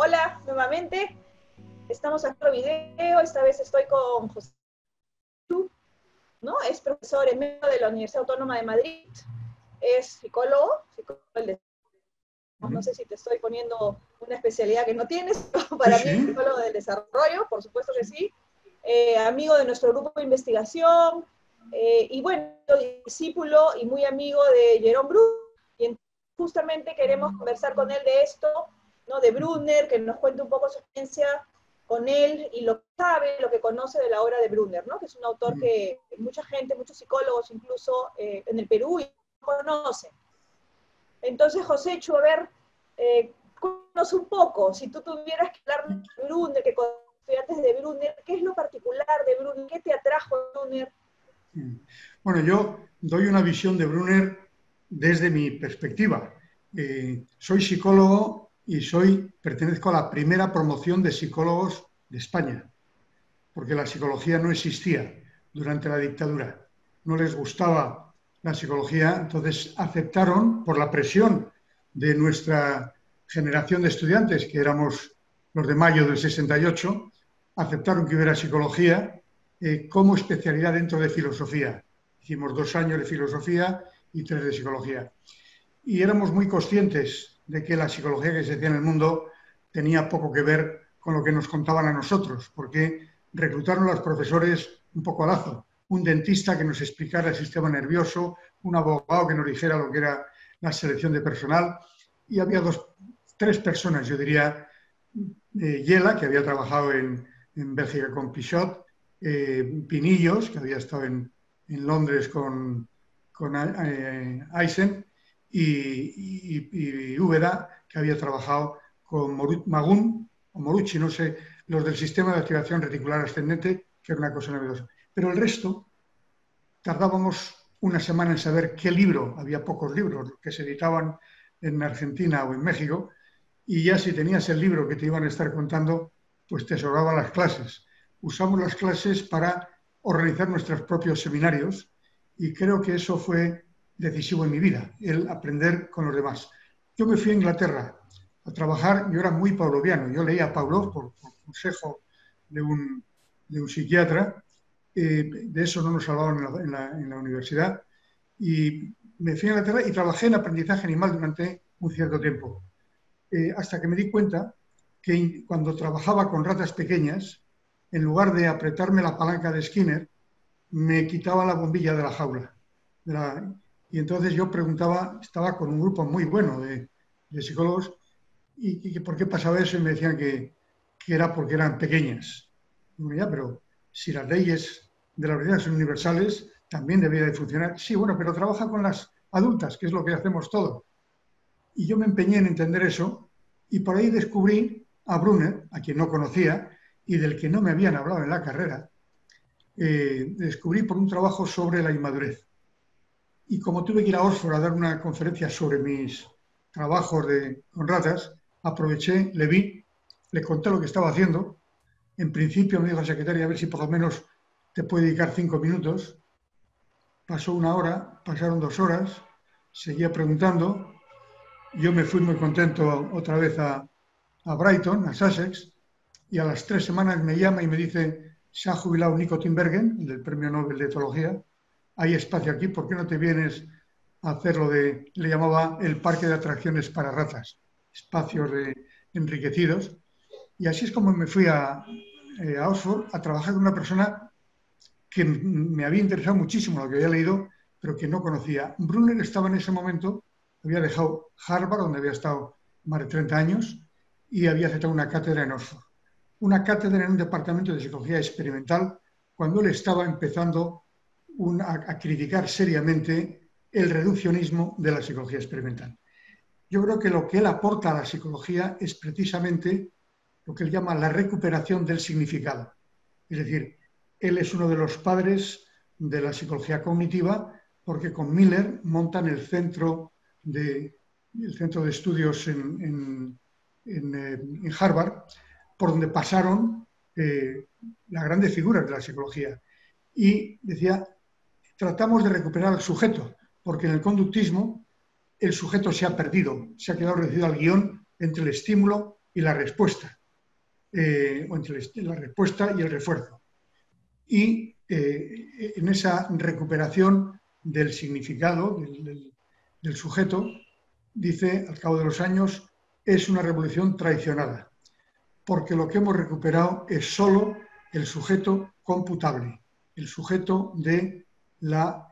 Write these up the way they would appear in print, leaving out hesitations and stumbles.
Hola, nuevamente. Estamos haciendo video. Esta vez estoy con José, ¿no? Es profesor emérito de la Universidad Autónoma de Madrid. Es psicólogo del no sé si te estoy poniendo una especialidad que no tienes, pero para mí es psicólogo del desarrollo, por supuesto que sí. Amigo de nuestro grupo de investigación, y bueno, discípulo y muy amigo de Jerome Bruner, y justamente queremos conversar con él de esto, ¿no? De Bruner, que nos cuente un poco su experiencia con él y lo que sabe, lo que conoce de la obra de Bruner, ¿no? Que es un autor que mucha gente, muchos psicólogos incluso en el Perú conocen. Entonces, José Chu, a ver, cuéntanos un poco, si tú tuvieras que hablar de Bruner, que con estudiantes de Bruner, ¿qué es lo particular de Bruner? ¿Qué te atrajo a Bruner? Bueno, yo doy una visión de Bruner desde mi perspectiva. Soy psicólogo y pertenezco a la primera promoción de psicólogos de España, porque la psicología no existía durante la dictadura. No les gustaba la psicología, entonces aceptaron, por la presión de nuestra generación de estudiantes, que éramos los de mayo del 68, aceptaron que hubiera psicología como especialidad dentro de filosofía. Hicimos 2 años de filosofía y 3 de psicología. Y éramos muy conscientes de que la psicología que se hacía en el mundo tenía poco que ver con lo que nos contaban a nosotros, porque reclutaron a los profesores un poco al lazo. Un dentista que nos explicara el sistema nervioso, un abogado que nos dijera lo que era la selección de personal. Y había 3 personas, yo diría, Yela, que había trabajado en Bélgica con Pichot, Pinillos, que había estado en Londres con Eisen, y Úbeda, que había trabajado con Magún, o Morucci, no sé, los del sistema de activación reticular ascendente, que era una cosa novedosa. Pero el resto, tardábamos una semana en saber qué libro, había pocos libros que se editaban en Argentina o en México, y ya si tenías el libro que te iban a estar contando, pues te sobraban las clases. Usamos las clases para organizar nuestros propios seminarios y creo que eso fue decisivo en mi vida, el aprender con los demás. Yo me fui a Inglaterra a trabajar, yo era muy pavloviano, yo leía a Pavlov por consejo de un psiquiatra, de eso no nos hablaban en la universidad, y me fui a Inglaterra y trabajé en aprendizaje animal durante un cierto tiempo. Hasta que me di cuenta que cuando trabajaba con ratas pequeñas, en lugar de apretarme la palanca de Skinner, me quitaba la bombilla de la jaula. Y entonces yo preguntaba, estaba con un grupo muy bueno de psicólogos, y por qué pasaba eso, y me decían que era porque eran pequeñas. Y digo, ya, pero si las leyes de la realidad son universales, también debería de funcionar. Sí, bueno, pero trabaja con las adultas, que es lo que hacemos todos. Y yo me empeñé en entender eso y por ahí descubrí a Bruner, a quien no conocía y del que no me habían hablado en la carrera. Descubrí por un trabajo sobre la inmadurez. Y como tuve que ir a Oxford a dar una conferencia sobre mis trabajos con ratas, aproveché, le vi, le conté lo que estaba haciendo. En principio me dijo la secretaria a ver si por lo menos te puede dedicar 5 minutos. Pasó 1 hora, pasaron 2 horas, seguía preguntando. Yo me fui muy contento otra vez a Brighton, a Sussex, y a las 3 semanas me llama y me dice, se ha jubilado Nico Tinbergen, del Premio Nobel de Etología, hay espacio aquí, ¿por qué no te vienes a hacer le llamaba el parque de atracciones para ratas, espacios enriquecidos? Y así es como me fui a Oxford a trabajar con una persona que me había interesado muchísimo lo que había leído, pero que no conocía. Brunner estaba en ese momento, había dejado Harvard, donde había estado más de 30 años, y había aceptado una cátedra en Oxford. Una cátedra en un departamento de psicología experimental, cuando él estaba empezando a criticar seriamente el reduccionismo de la psicología experimental. Yo creo que lo que él aporta a la psicología es precisamente lo que él llama la recuperación del significado. Es decir, él es uno de los padres de la psicología cognitiva porque con Miller montan el centro de estudios en Harvard, por donde pasaron las grandes figuras de la psicología. Y decía, tratamos de recuperar al sujeto, porque en el conductismo el sujeto se ha perdido, se ha quedado reducido al guión entre el estímulo y la respuesta, o entre la respuesta y el refuerzo. Y en esa recuperación del significado del sujeto, dice, al cabo de los años, es una revolución traicionada, porque lo que hemos recuperado es solo el sujeto computable, el sujeto de la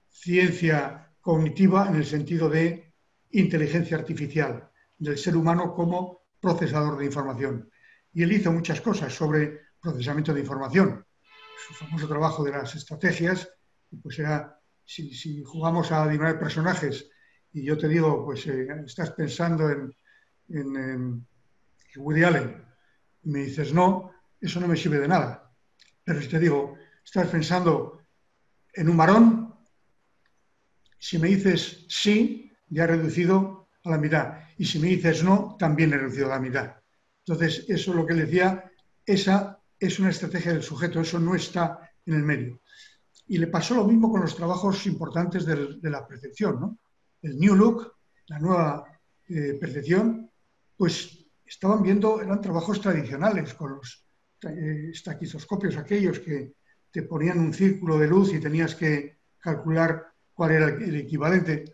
ciencia cognitiva en el sentido de inteligencia artificial, del ser humano como procesador de información. Y él hizo muchas cosas sobre procesamiento de información. Su famoso trabajo de las estrategias, pues era, si jugamos a adivinar personajes y yo te digo, pues estás pensando en Woody Allen, y me dices no, eso no me sirve de nada. Pero si te digo, estás pensando en un varón, si me dices sí, ya he reducido a la mitad. Y si me dices no, también he reducido a la mitad. Entonces, eso es lo que le decía, esa es una estrategia del sujeto, eso no está en el medio. Y le pasó lo mismo con los trabajos importantes de la percepción, ¿no? El New Look, la nueva percepción, pues estaban viendo, eran trabajos tradicionales con los estaquizoscopios aquellos que te ponían un círculo de luz y tenías que calcular cuál era el equivalente.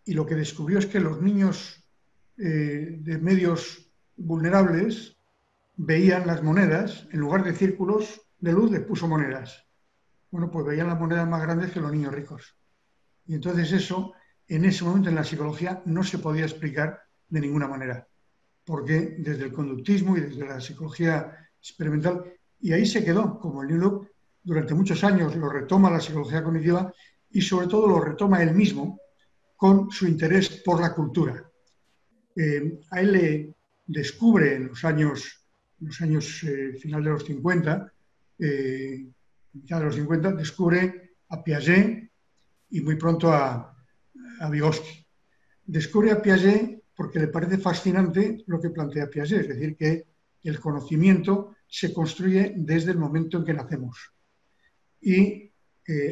Y lo que descubrió es que los niños de medios vulnerables veían las monedas, en lugar de círculos de luz les puso monedas. Bueno, pues veían las monedas más grandes que los niños ricos. Y entonces eso, en ese momento en la psicología, no se podía explicar de ninguna manera, porque desde el conductismo y desde la psicología experimental, y ahí se quedó, como el New Look, durante muchos años lo retoma la psicología cognitiva y sobre todo lo retoma él mismo con su interés por la cultura. A él le descubre en los años final de los 50, mitad de los 50, descubre a Piaget y muy pronto a Vygotsky. Descubre a Piaget porque le parece fascinante lo que plantea Piaget, es decir, que el conocimiento se construye desde el momento en que nacemos. Y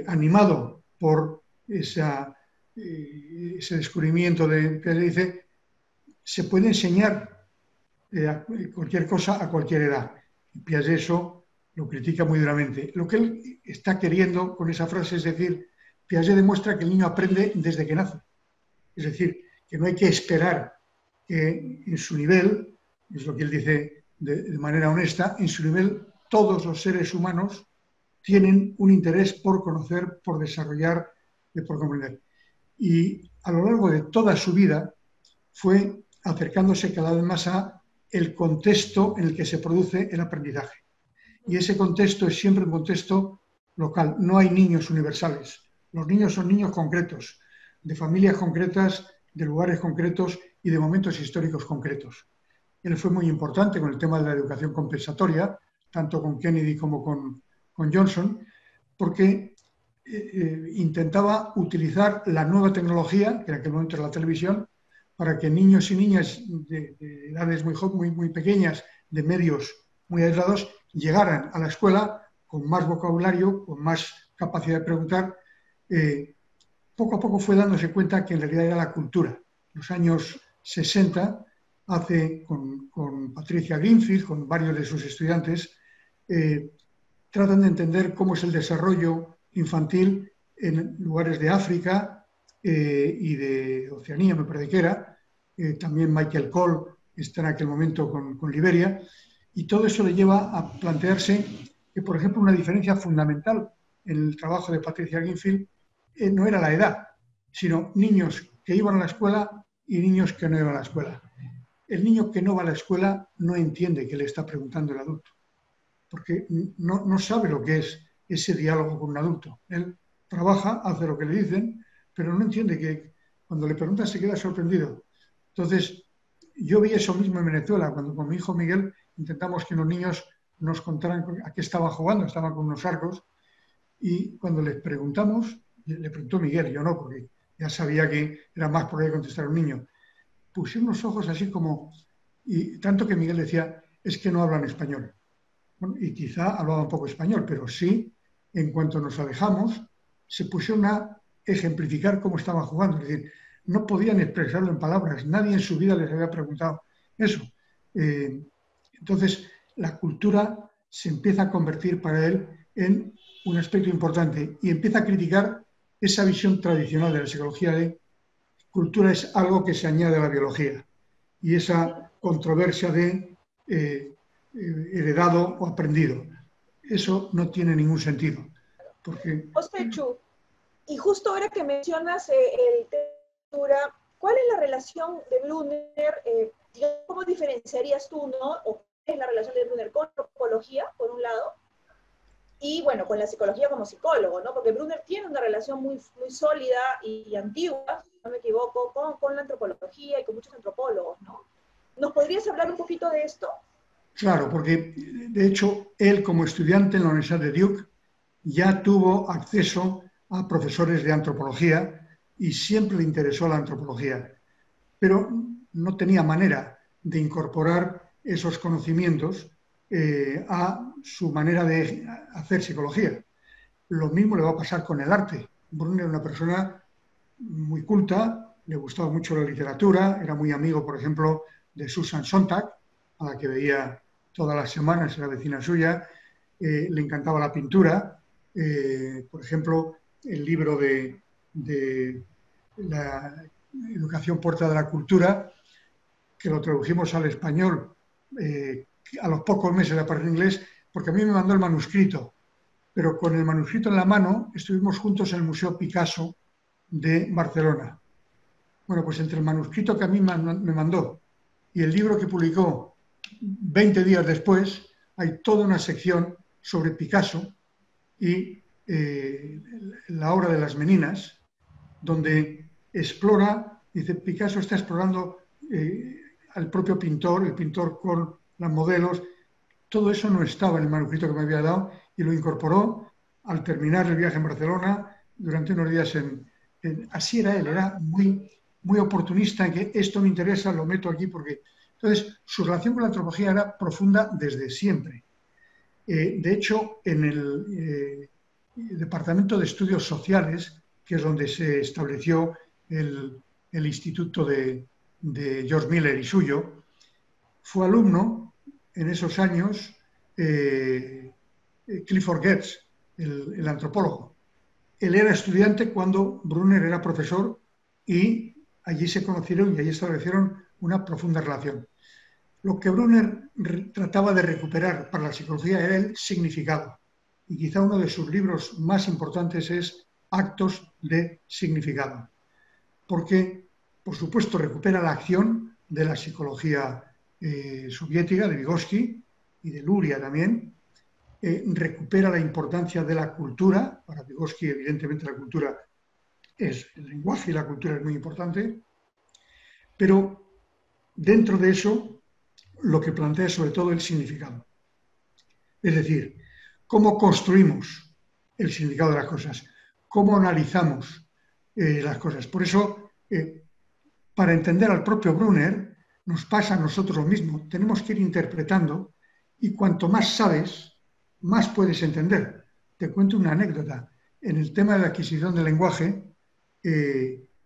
animado por ese descubrimiento de Piaget, dice, se puede enseñar cualquier cosa a cualquier edad. Y Piaget eso lo critica muy duramente. Lo que él está queriendo con esa frase es decir, Piaget demuestra que el niño aprende desde que nace. Es decir, que no hay que esperar que en su nivel, es lo que él dice de manera honesta, en su nivel todos los seres humanos tienen un interés por conocer, por desarrollar, por comprender. Y a lo largo de toda su vida fue acercándose cada vez más a el contexto en el que se produce el aprendizaje. Y ese contexto es siempre un contexto local. No hay niños universales. Los niños son niños concretos, de familias concretas, de lugares concretos y de momentos históricos concretos. Él fue muy importante con el tema de la educación compensatoria, tanto con Kennedy como con Johnson, porque intentaba utilizar la nueva tecnología, que en aquel momento era la televisión, para que niños y niñas de edades muy pequeñas, de medios muy aislados, llegaran a la escuela con más vocabulario, con más capacidad de preguntar. Poco a poco fue dándose cuenta que en realidad era la cultura. Los años 60 hace con Patricia Greenfield, con varios de sus estudiantes, tratan de entender cómo es el desarrollo infantil en lugares de África y de Oceanía, me parece que era. También Michael Cole está en aquel momento con Liberia. Y todo eso le lleva a plantearse que, por ejemplo, una diferencia fundamental en el trabajo de Patricia Greenfield no era la edad, sino niños que iban a la escuela y niños que no iban a la escuela. El niño que no va a la escuela no entiende qué le está preguntando el adulto, porque no sabe lo que es ese diálogo con un adulto. Él trabaja, hace lo que le dicen, pero no entiende que cuando le preguntan se queda sorprendido. Entonces, yo vi eso mismo en Venezuela, cuando con mi hijo Miguel intentamos que los niños nos contaran a qué estaban jugando, estaban con unos arcos, y cuando les preguntamos, le preguntó Miguel, yo no, porque ya sabía que era más por ahí contestar a un niño, pusieron los ojos así como, y tanto que Miguel decía, es que no hablan español. Bueno, y quizá hablaba un poco español, pero sí, en cuanto nos alejamos, se pusieron a ejemplificar cómo estaban jugando. Es decir, no podían expresarlo en palabras. Nadie en su vida les había preguntado eso. Entonces, la cultura se empieza a convertir para él en un aspecto importante y empieza a criticar esa visión tradicional de la psicología de cultura es algo que se añade a la biología y esa controversia de heredado o aprendido. Eso no tiene ningún sentido. Porque... José Chu, y justo ahora que mencionas el tema de cultura, ¿cuál es la relación de Brunner? ¿Cómo diferenciarías tú, no? ¿O qué es la relación de Brunner con la antropología, por un lado? Y bueno, con la psicología como psicólogo, ¿no? Porque Brunner tiene una relación muy, muy sólida y antigua, si no me equivoco, con la antropología y con muchos antropólogos, ¿no? ¿Nos podrías hablar un poquito de esto? Claro, porque de hecho él como estudiante en la Universidad de Duke ya tuvo acceso a profesores de antropología y siempre le interesó la antropología, pero no tenía manera de incorporar esos conocimientos a su manera de hacer psicología. Lo mismo le va a pasar con el arte. Brunner era una persona muy culta, le gustaba mucho la literatura, era muy amigo, por ejemplo, de Susan Sontag, a la que veía todas las semanas, era vecina suya, le encantaba la pintura, por ejemplo, el libro de la Educación Puerta de la Cultura, que lo tradujimos al español a los pocos meses de aprender inglés, porque a mí me mandó el manuscrito, pero con el manuscrito en la mano estuvimos juntos en el Museo Picasso de Barcelona. Bueno, pues entre el manuscrito que a mí me mandó y el libro que publicó 20 días después, hay toda una sección sobre Picasso y la obra de las Meninas, donde explora, dice, Picasso está explorando al propio pintor, el pintor con las modelos. Todo eso no estaba en el manuscrito que me había dado y lo incorporó al terminar el viaje en Barcelona durante unos días así era él, era muy, muy oportunista en que esto me interesa, lo meto aquí porque... Entonces, su relación con la antropología era profunda desde siempre. De hecho, en el Departamento de Estudios Sociales, que es donde se estableció el instituto de George Miller y suyo, fue alumno en esos años Clifford Geertz, el antropólogo. Él era estudiante cuando Brunner era profesor y allí se conocieron y allí establecieron una profunda relación. Lo que Brunner trataba de recuperar para la psicología era el significado. Y quizá uno de sus libros más importantes es Actos de Significado. Porque, por supuesto, recupera la acción de la psicología soviética, de Vygotsky y de Luria también. Recupera la importancia de la cultura. Para Vygotsky, evidentemente, la cultura es el lenguaje y la cultura es muy importante. Pero dentro de eso, lo que plantea es sobre todo el significado. Es decir, cómo construimos el significado de las cosas, cómo analizamos las cosas. Por eso, para entender al propio Brunner, nos pasa a nosotros lo mismo. Tenemos que ir interpretando y cuanto más sabes, más puedes entender. Te cuento una anécdota. En el tema de la adquisición del lenguaje,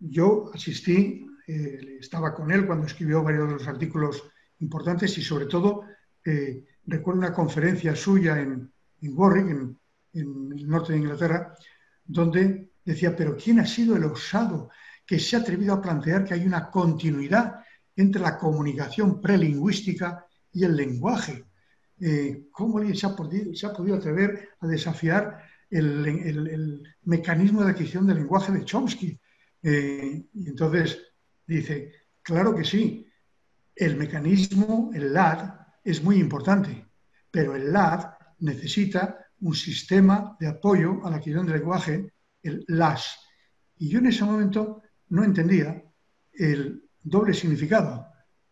yo asistí, estaba con él cuando escribió varios de los artículos importantes y sobre todo recuerdo una conferencia suya en Warwick, en el norte de Inglaterra, donde decía, pero ¿quién ha sido el osado que se ha atrevido a plantear que hay una continuidad entre la comunicación prelingüística y el lenguaje? ¿Cómo alguien se ha podido atrever a desafiar el mecanismo de adquisición del lenguaje de Chomsky? Y entonces dice, claro que sí, el mecanismo, el LAD, es muy importante, pero el LAD necesita un sistema de apoyo a la adquisición del lenguaje, el LAS. Y yo en ese momento no entendía el doble significado,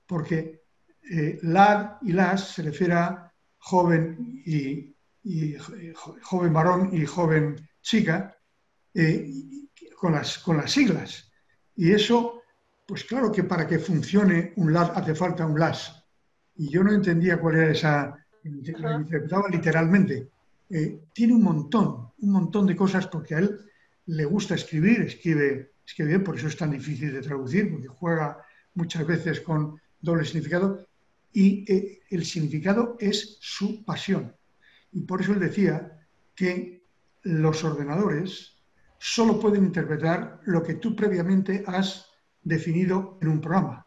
porque LAD y LAS se refiere a joven y joven varón y joven chica con las siglas. Y eso, pues claro que para que funcione un LAD hace falta un LAS. Y yo no entendía cuál era esa, la interpretaba literalmente. Tiene un montón de cosas porque a él le gusta escribir, escribe bien, por eso es tan difícil de traducir, porque juega muchas veces con doble significado y el significado es su pasión. Y por eso él decía que los ordenadores solo pueden interpretar lo que tú previamente has definido en un programa.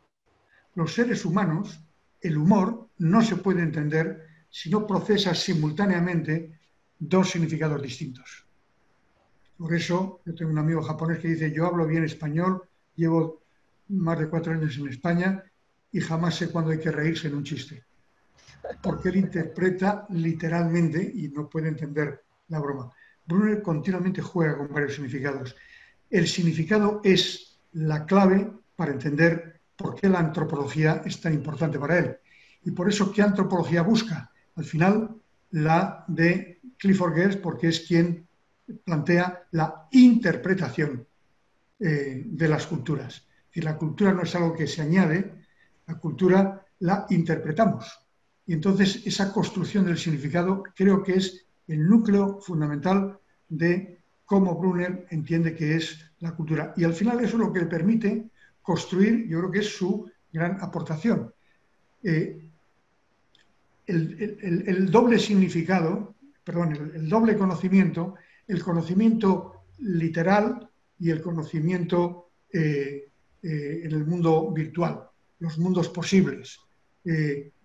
Los seres humanos, el humor no se puede entender si no procesas simultáneamente dos significados distintos. Por eso, yo tengo un amigo japonés que dice, yo hablo bien español, llevo más de 4 años en España y jamás sé cuándo hay que reírse en un chiste. Porque él interpreta literalmente y no puede entender la broma. Brunner continuamente juega con varios significados. El significado es la clave para entender por qué la antropología es tan importante para él. Y por eso, ¿qué antropología busca? Al final, la de Clifford Geertz, porque es quien plantea la interpretación de las culturas. Y la cultura no es algo que se añade, la cultura la interpretamos. Y entonces esa construcción del significado creo que es el núcleo fundamental de cómo Brunner entiende que es la cultura. Y al final eso es lo que le permite construir, yo creo que es su gran aportación. El doble significado, perdón, el doble conocimiento, el conocimiento literal y el conocimiento en el mundo virtual, los mundos posibles.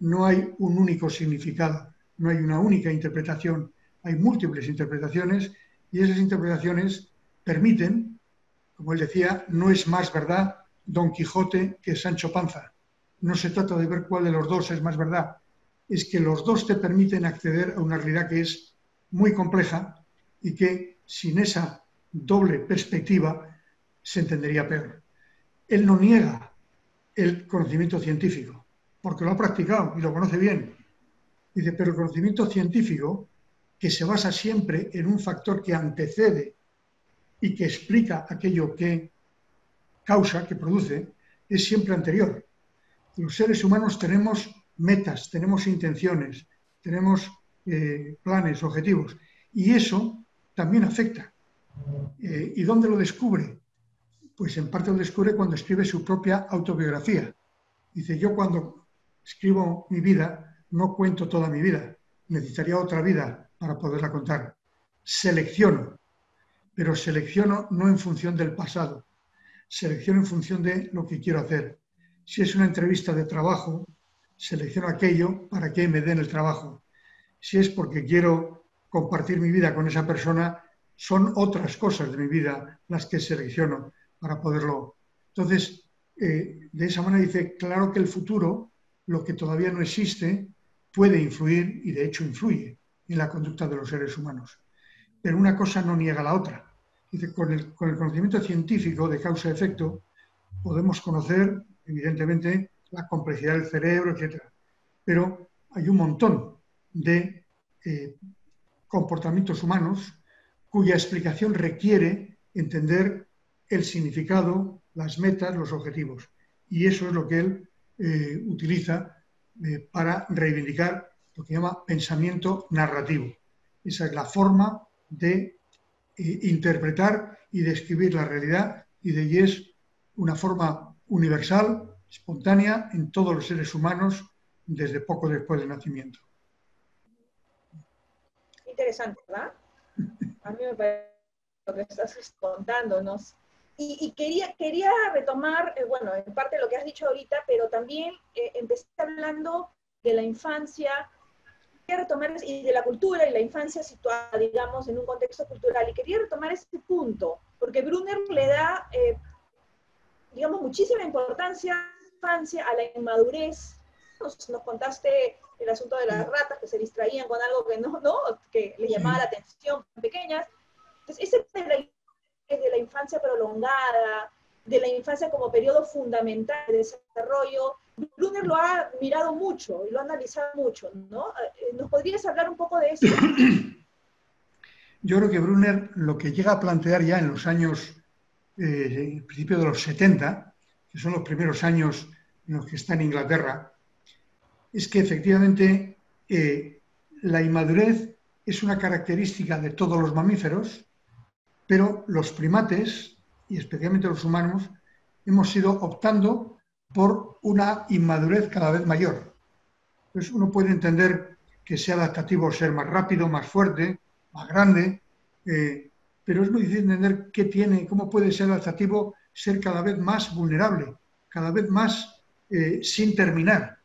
No hay un único significado, no hay una única interpretación, hay múltiples interpretaciones y esas interpretaciones permiten, como él decía, no es más verdad Don Quijote que Sancho Panza. No se trata de ver cuál de los dos es más verdad, es que los dos te permiten acceder a una realidad que es muy compleja y que sin esa doble perspectiva se entendería peor. Él no niega el conocimiento científico, porque lo ha practicado y lo conoce bien. Dice, pero el conocimiento científico, que se basa siempre en un factor que antecede y que explica aquello que causa, que produce, es siempre anterior. Los seres humanos tenemos metas, tenemos intenciones, tenemos planes, objetivos, y eso también afecta. ¿Y dónde lo descubre? Pues en parte lo descubre cuando escribe su propia autobiografía. Dice, yo cuando escribo mi vida, no cuento toda mi vida, necesitaría otra vida para poderla contar. Selecciono, pero selecciono no en función del pasado, selecciono en función de lo que quiero hacer. Si es una entrevista de trabajo, selecciono aquello para que me den el trabajo. Si es porque quiero compartir mi vida con esa persona, son otras cosas de mi vida las que selecciono para poderlo. Entonces, de esa manera dice, claro que el futuro, lo que todavía no existe, puede influir, y de hecho influye, en la conducta de los seres humanos. Pero una cosa no niega la otra. Dice, con el conocimiento científico de causa-efecto, podemos conocer, evidentemente, la complejidad del cerebro, etc. Pero hay un montón de comportamientos humanos cuya explicación requiere entender el significado, las metas, los objetivos. Y eso es lo que él utiliza para reivindicar lo que llama pensamiento narrativo. Esa es la forma de interpretar y describir la realidad y de allí es una forma universal, espontánea en todos los seres humanos desde poco después del nacimiento. Interesante, ¿verdad? A mí me parece lo que estás contándonos. Y quería retomar, bueno, en parte lo que has dicho ahorita, pero también empecé hablando de la infancia, quería retomar, y de la cultura y la infancia situada, digamos, en un contexto cultural. Y quería retomar ese punto, porque Brunner le da, digamos, muchísima importancia a la infancia, a la inmadurez. Nos contaste el asunto de las ratas que se distraían con algo que no que les llamaba la atención, pequeñas. Entonces, ese de la infancia prolongada, de la infancia como periodo fundamental de desarrollo, Brunner lo ha mirado mucho y lo ha analizado mucho, ¿no? ¿Nos podrías hablar un poco de eso? Yo creo que Brunner lo que llega a plantear ya en los años, principio de los 70, que son los primeros años en los que está en Inglaterra, es que efectivamente la inmadurez es una característica de todos los mamíferos, pero los primates, y especialmente los humanos, hemos ido optando por una inmadurez cada vez mayor. Entonces uno puede entender que sea adaptativo ser más rápido, más fuerte, más grande, pero es muy difícil entender qué tiene, cómo puede ser adaptativo ser cada vez más vulnerable, cada vez más sin terminar.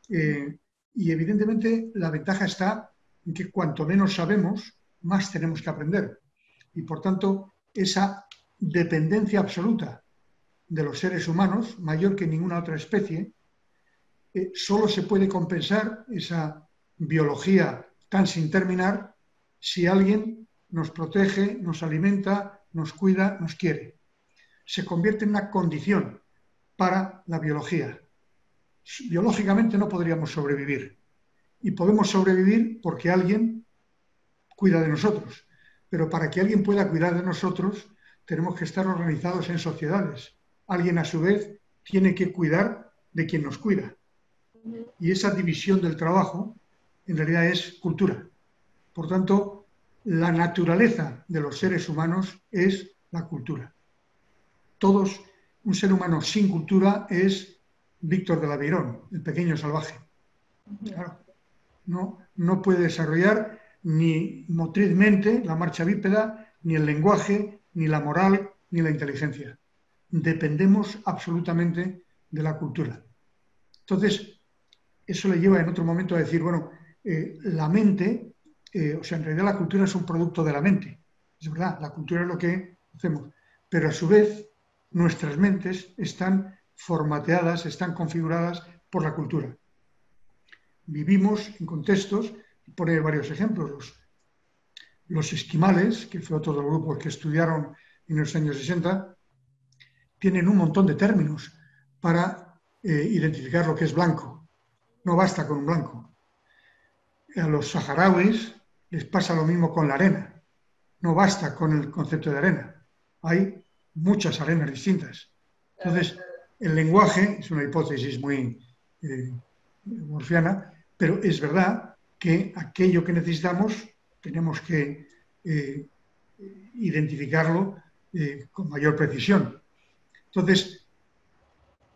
Y evidentemente la ventaja está en que cuanto menos sabemos, más tenemos que aprender. Y por tanto, esa dependencia absoluta de los seres humanos, mayor que ninguna otra especie, solo se puede compensar esa biología tan sin terminar si alguien nos protege, nos alimenta, nos cuida, nos quiere. Se convierte en una condición para la biología. Biológicamente no podríamos sobrevivir. Y podemos sobrevivir porque alguien cuida de nosotros. Pero para que alguien pueda cuidar de nosotros, tenemos que estar organizados en sociedades. Alguien, a su vez, tiene que cuidar de quien nos cuida. Y esa división del trabajo, en realidad, es cultura. Por tanto, la naturaleza de los seres humanos es la cultura. Todos, un ser humano sin cultura es Víctor de Aveyrón, el pequeño salvaje. Claro, no puede desarrollar ni motrizmente la marcha bípeda, ni el lenguaje, ni la moral, ni la inteligencia. Dependemos absolutamente de la cultura. Entonces, eso le lleva en otro momento a decir, bueno, la mente, o sea, en realidad la cultura es un producto de la mente. Es verdad, la cultura es lo que hacemos. Pero a su vez, nuestras mentes están formateadas, están configuradas por la cultura. Vivimos en contextos, pone varios ejemplos, los esquimales, que fue otro de los grupos que estudiaron en los años 60, tienen un montón de términos para identificar lo que es blanco. No basta con un blanco. A los saharauis les pasa lo mismo con la arena. No basta con el concepto de arena. Hay muchas arenas distintas. Entonces, el lenguaje es una hipótesis muy morfiana, pero es verdad que aquello que necesitamos tenemos que identificarlo con mayor precisión. Entonces,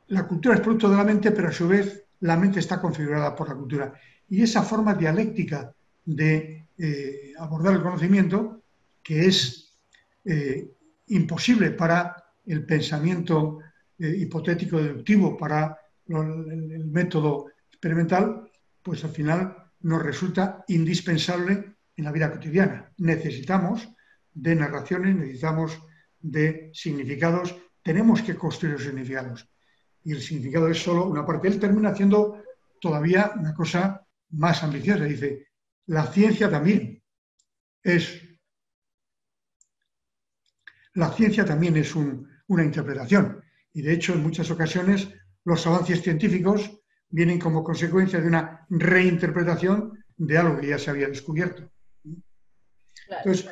la cultura es producto de la mente, pero a su vez la mente está configurada por la cultura. Y esa forma dialéctica de abordar el conocimiento, que es imposible para el pensamiento hipotético deductivo, para el método experimental, pues al final nos resulta indispensable en la vida cotidiana. Necesitamos de narraciones, necesitamos de significados, tenemos que construir los significados. Y el significado es solo una parte. Él termina haciendo todavía una cosa más ambiciosa. Dice, la ciencia también es una interpretación. Y de hecho, en muchas ocasiones, los avances científicos vienen como consecuencia de una reinterpretación de algo que ya se había descubierto. Entonces,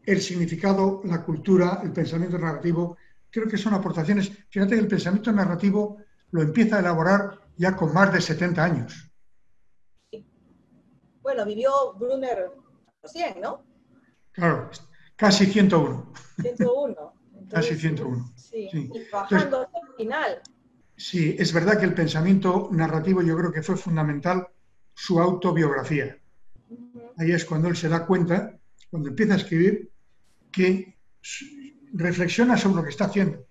el significado, la cultura, el pensamiento narrativo, creo que son aportaciones. Fíjate que el pensamiento narrativo lo empieza a elaborar ya con más de 70 años. Bueno, vivió Brunner 100, ¿no? Claro, casi 101. 101. Entonces, casi 101. Sí, sí. Y trabajando hasta el final. Sí, es verdad que el pensamiento narrativo yo creo que fue fundamental su autobiografía. Ahí es cuando él se da cuenta, cuando empieza a escribir, que reflexiona sobre lo que está haciendo.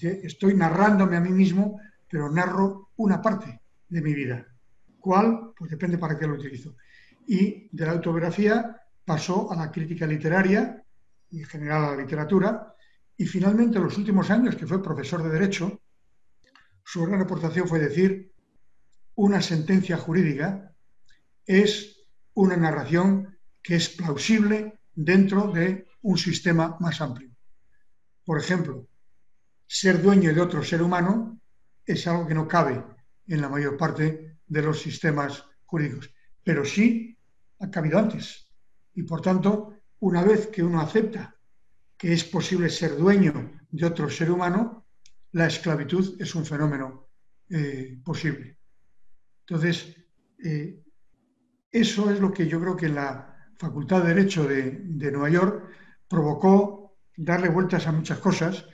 Estoy narrándome a mí mismo, pero narro una parte de mi vida. ¿Cuál? Pues depende para qué lo utilizo. Y de la autobiografía pasó a la crítica literaria y en general a la literatura. Y finalmente, en los últimos años, que fue profesor de Derecho, su gran aportación fue decir, una sentencia jurídica es una narración que es plausible dentro de un sistema más amplio. Por ejemplo, ser dueño de otro ser humano es algo que no cabe en la mayor parte de los sistemas jurídicos, pero sí ha cabido antes. Y por tanto, una vez que uno acepta que es posible ser dueño de otro ser humano, la esclavitud es un fenómeno posible. Entonces, eso es lo que yo creo que en la Facultad de Derecho de Nueva York provocó darle vueltas a muchas cosas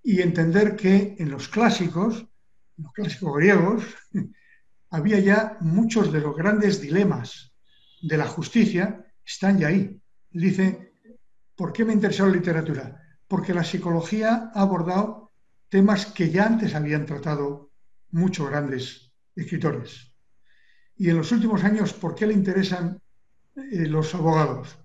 y entender que en los clásicos griegos, había ya muchos de los grandes dilemas de la justicia, están ya ahí. Él dice, ¿por qué me interesó la literatura? Porque la psicología ha abordado temas que ya antes habían tratado muchos grandes escritores. Y en los últimos años, ¿por qué le interesan los abogados?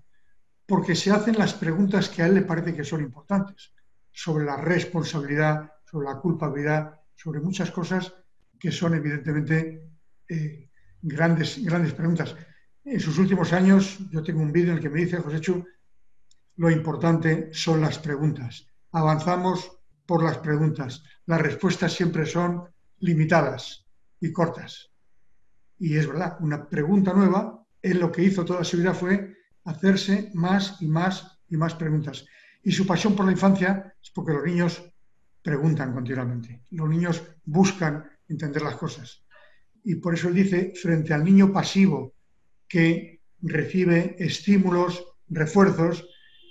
Porque se hacen las preguntas que a él le parece que son importantes, sobre la responsabilidad, sobre la culpabilidad, sobre muchas cosas que son evidentemente grandes preguntas. En sus últimos años, yo tengo un vídeo en el que me dice, Joséchu, lo importante son las preguntas. Avanzamos por las preguntas. Las respuestas siempre son limitadas y cortas. Y es verdad, una pregunta nueva, él lo que hizo toda su vida fue hacerse más y más y más preguntas. Y su pasión por la infancia es porque los niños preguntan continuamente. Los niños buscan entender las cosas. Y por eso él dice, frente al niño pasivo que recibe estímulos, refuerzos,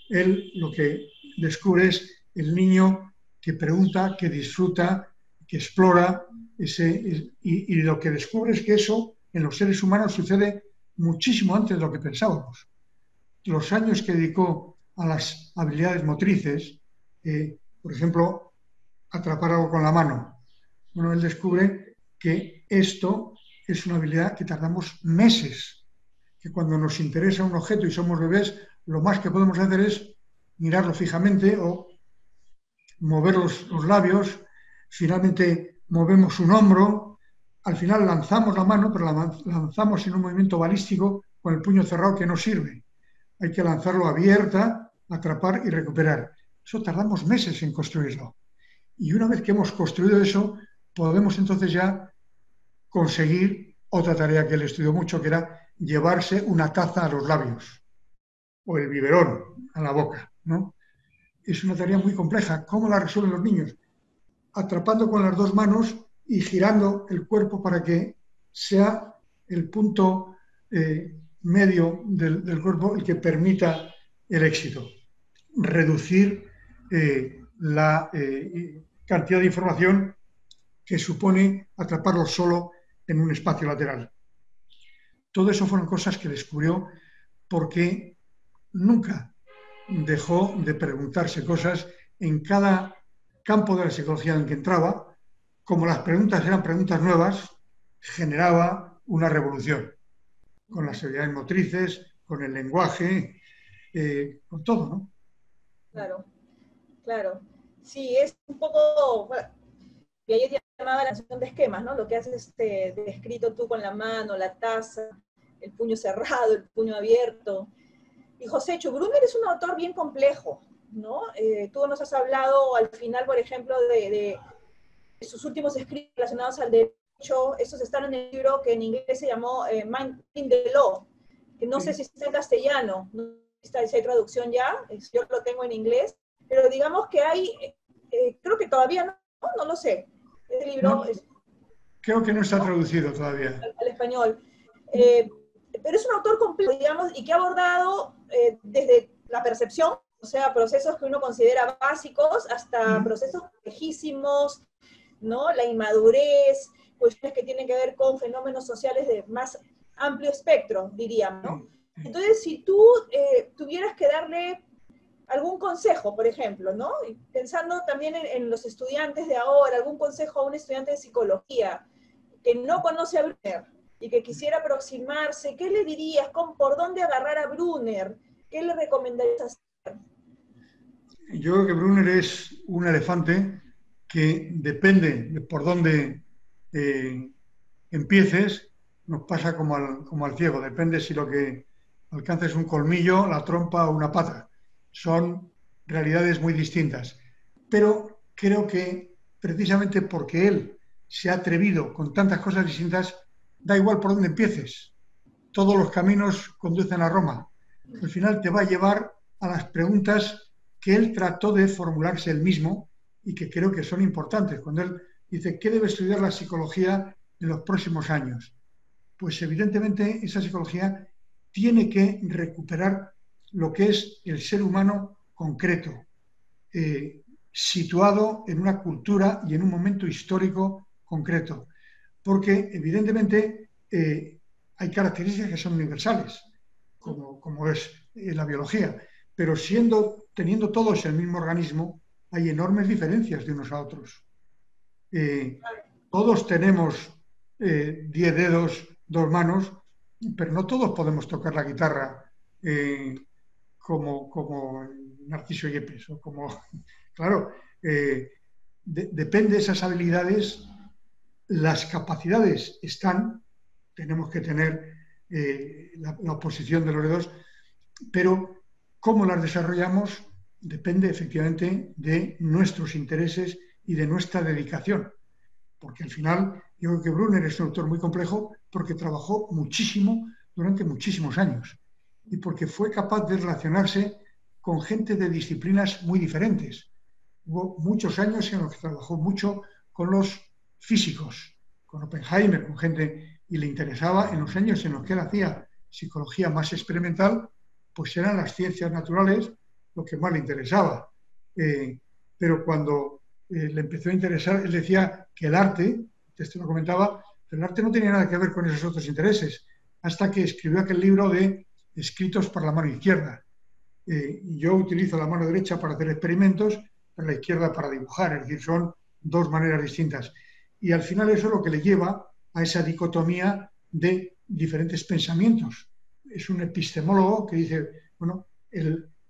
él lo que descubre es el niño que pregunta, que disfruta, que explora, y lo que descubre es que eso en los seres humanos sucede muchísimo antes de lo que pensábamos. Los años que dedicó a las habilidades motrices, por ejemplo, atrapar algo con la mano, bueno, él descubre que esto es una habilidad que tardamos meses, que cuando nos interesa un objeto y somos bebés, lo más que podemos hacer es mirarlo fijamente o mover los labios, finalmente movemos un hombro, al final lanzamos la mano, pero la lanzamos en un movimiento balístico con el puño cerrado que no sirve. Hay que lanzarlo abierta, atrapar y recuperar. Eso tardamos meses en construirlo. Y una vez que hemos construido eso, podemos entonces ya conseguir otra tarea que él estudió mucho, que era llevarse una taza a los labios o el biberón a la boca, ¿no? Es una tarea muy compleja. ¿Cómo la resuelven los niños? Atrapando con las dos manos y girando el cuerpo para que sea el punto medio del cuerpo el que permita el éxito. Reducir la cantidad de información que supone atraparlo solo en un espacio lateral. Todo eso fueron cosas que descubrió porque nunca dejó de preguntarse cosas en cada campo de la psicología en el que entraba. Como las preguntas eran preguntas nuevas, generaba una revolución con las habilidades motrices, con el lenguaje, con todo, ¿no? Claro, claro. Sí, es un poco, bueno, Piaget llamaba la noción de esquemas, ¿no? Lo que haces descrito tú con la mano, la taza, el puño cerrado, el puño abierto. Y Joséchu, Brunner es un autor bien complejo, ¿no? Tú nos has hablado al final, por ejemplo, de sus últimos escritos relacionados al derecho. Esos están en el libro que en inglés se llamó Mind in the Law, que no sé si está en castellano, no sé si hay traducción ya, yo lo tengo en inglés, pero digamos que hay, creo que todavía no lo sé. Este libro no, creo que no está traducido todavía. Al español. Pero es un autor complejo, digamos, y que ha abordado desde la percepción, o sea, procesos que uno considera básicos, hasta procesos complejísimos, ¿no? La inmadurez, cuestiones que tienen que ver con fenómenos sociales de más amplio espectro, diríamos, ¿no? Entonces, si tú tuvieras que darle algún consejo, por ejemplo, ¿no? Y pensando también en los estudiantes de ahora, algún consejo a un estudiante de psicología que no conoce a Brunner y que quisiera aproximarse, ¿qué le dirías? ¿Por dónde agarrar a Brunner? ¿Qué le recomendarías hacer? Yo creo que Brunner es un elefante que depende de por dónde empieces, nos pasa como al ciego, depende si lo que alcances un colmillo, la trompa o una pata. Son realidades muy distintas. Pero creo que precisamente porque él se ha atrevido con tantas cosas distintas, da igual por dónde empieces. Todos los caminos conducen a Roma. Al final te va a llevar a las preguntas que él trató de formularse él mismo y que creo que son importantes. Cuando él dice, ¿qué debe estudiar la psicología en los próximos años? Pues evidentemente esa psicología tiene que recuperar lo que es el ser humano concreto, situado en una cultura y en un momento histórico concreto. porque evidentemente hay características que son universales, como es la biología, pero teniendo todos el mismo organismo, hay enormes diferencias de unos a otros. Todos tenemos 10 dedos, 2 manos, pero no todos podemos tocar la guitarra como Narciso Yepes. O como, claro, depende de esas habilidades, las capacidades están, tenemos que tener la oposición de los dedos, pero cómo las desarrollamos depende efectivamente de nuestros intereses y de nuestra dedicación. Porque al final, yo creo que Brunner es un autor muy complejo porque trabajó muchísimo durante muchísimos años y porque fue capaz de relacionarse con gente de disciplinas muy diferentes. Hubo muchos años en los que trabajó mucho con los físicos, con Oppenheimer, con gente, y le interesaba, en los años en los que él hacía psicología más experimental, pues eran las ciencias naturales lo que más le interesaba. Pero cuando le empezó a interesar, él decía que el arte, esto lo comentaba, pero el arte no tenía nada que ver con esos otros intereses, hasta que escribió aquel libro de Escritos para la mano izquierda. Yo utilizo la mano derecha para hacer experimentos, pero la izquierda para dibujar, es decir, son dos maneras distintas. Y al final eso es lo que le lleva a esa dicotomía de diferentes pensamientos. Es un epistemólogo que dice, bueno,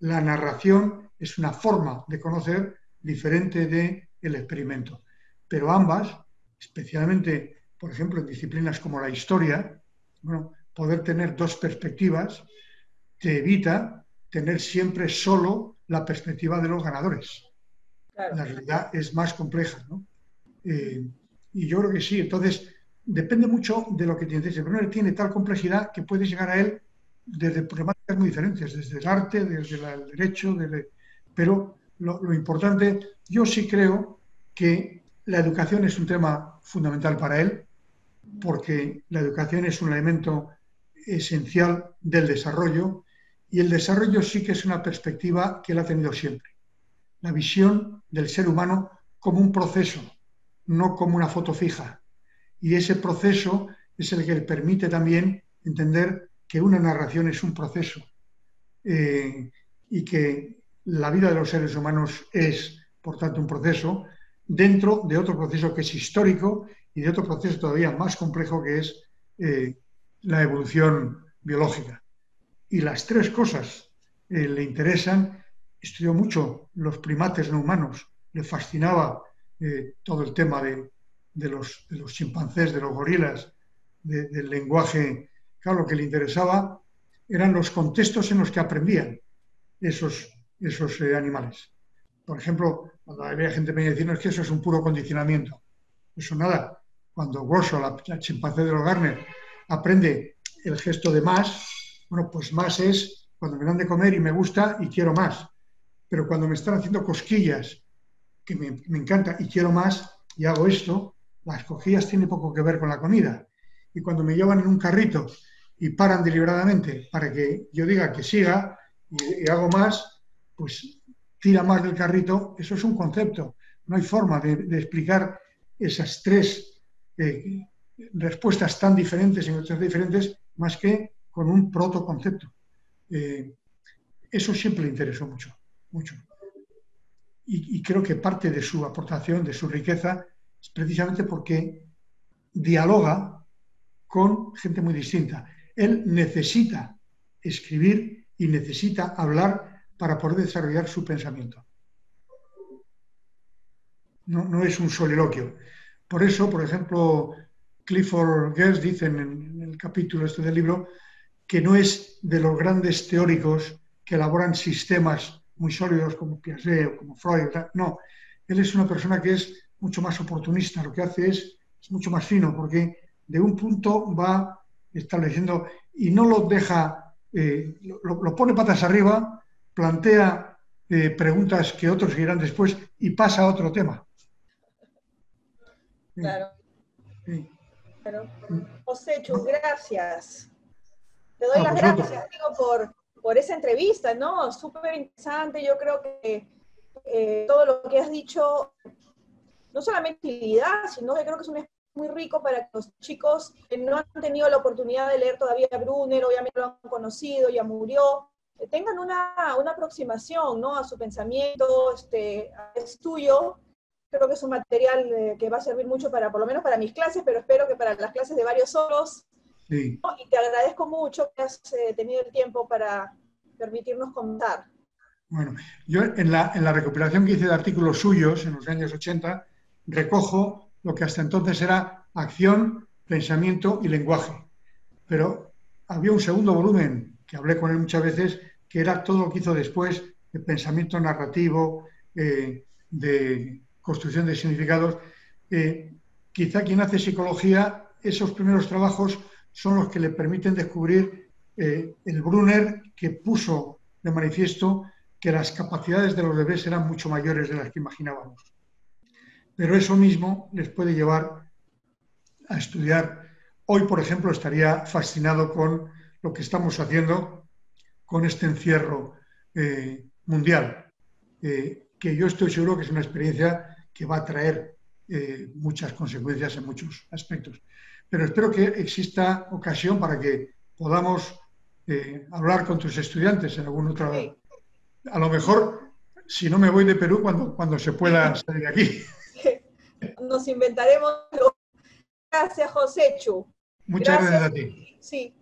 la narración es una forma de conocer diferente del experimento. Pero ambas, especialmente, por ejemplo, en disciplinas como la historia, bueno, poder tener dos perspectivas te evita tener siempre solo la perspectiva de los ganadores. Claro. La realidad es más compleja, ¿no? Y yo creo que sí. Entonces, depende mucho de lo que te interese. Pero él tiene tal complejidad que puedes llegar a él desde problemáticas muy diferentes, desde el arte, desde el derecho, pero lo importante, yo sí creo que la educación es un tema fundamental para él, porque la educación es un elemento esencial del desarrollo, y el desarrollo sí que es una perspectiva que él ha tenido siempre. La visión del ser humano como un proceso, no como una foto fija. Y ese proceso es el que le permite también entender que una narración es un proceso y que la vida de los seres humanos es, por tanto, un proceso dentro de otro proceso que es histórico y de otro proceso todavía más complejo que es la evolución biológica. Y las tres cosas le interesan. Estudió mucho los primates no humanos, le fascinaba todo el tema de los chimpancés, de los gorilas, del lenguaje. Claro, lo que le interesaba eran los contextos en los que aprendían esos animales. Por ejemplo, cuando había gente me decía, no, es que eso es un puro condicionamiento. Eso nada. Cuando Grosso, la chimpancé de los Garner, aprende el gesto de más, bueno, pues más es cuando me dan de comer y me gusta y quiero más. Pero cuando me están haciendo cosquillas, que me encanta y quiero más, y hago esto, las cosquillas tienen poco que ver con la comida. Y cuando me llevan en un carrito y paran deliberadamente para que yo diga que siga y hago más, pues tira más del carrito. Eso es un concepto. No hay forma de explicar esas tres respuestas tan diferentes en otras diferentes más que con un protoconcepto. Eso siempre le interesó mucho, mucho. Y creo que parte de su aportación, de su riqueza, es precisamente porque dialoga con gente muy distinta. Él necesita escribir y necesita hablar para poder desarrollar su pensamiento. No es un soliloquio. Por eso, por ejemplo, Clifford Geertz dice en el capítulo este del libro que no es de los grandes teóricos que elaboran sistemas muy sólidos como Piaget o como Freud. No, él es una persona que es mucho más oportunista. Lo que hace es mucho más fino, porque de un punto va estableciendo y no lo deja, lo pone patas arriba, plantea preguntas que otros seguirán después y pasa a otro tema. Claro. Sí. Claro. José Chu, gracias. Te doy las gracias, digo, por esa entrevista, ¿no? Súper interesante. Yo creo que todo lo que has dicho, no solamente utilidad, sino que creo que es una muy rico para que los chicos que no han tenido la oportunidad de leer todavía a Brunner, obviamente lo han conocido, ya murió, tengan una aproximación, ¿no?, a su pensamiento, es tuyo. Creo que es un material que va a servir mucho para, por lo menos para mis clases, pero espero que para las clases de varios otros. Sí. ¿No? Y te agradezco mucho que has tenido el tiempo para permitirnos contar. Bueno, yo en la recopilación que hice de artículos suyos en los años 80, recojo lo que hasta entonces era acción, pensamiento y lenguaje. Pero había un segundo volumen, que hablé con él muchas veces, que era todo lo que hizo después, de pensamiento narrativo, de construcción de significados. Quizá quien hace psicología, esos primeros trabajos son los que le permiten descubrir el Brunner que puso de manifiesto que las capacidades de los bebés eran mucho mayores de las que imaginábamos. Pero eso mismo les puede llevar a estudiar. Hoy, por ejemplo, estaría fascinado con lo que estamos haciendo con este encierro mundial, que yo estoy seguro que es una experiencia que va a traer muchas consecuencias en muchos aspectos. Pero espero que exista ocasión para que podamos hablar con tus estudiantes en algún otro... Sí. A lo mejor, si no me voy de Perú, cuando se pueda salir de aquí. Nos inventaremos. Gracias, Joséchu. Muchas gracias Gracias. a ti. Sí.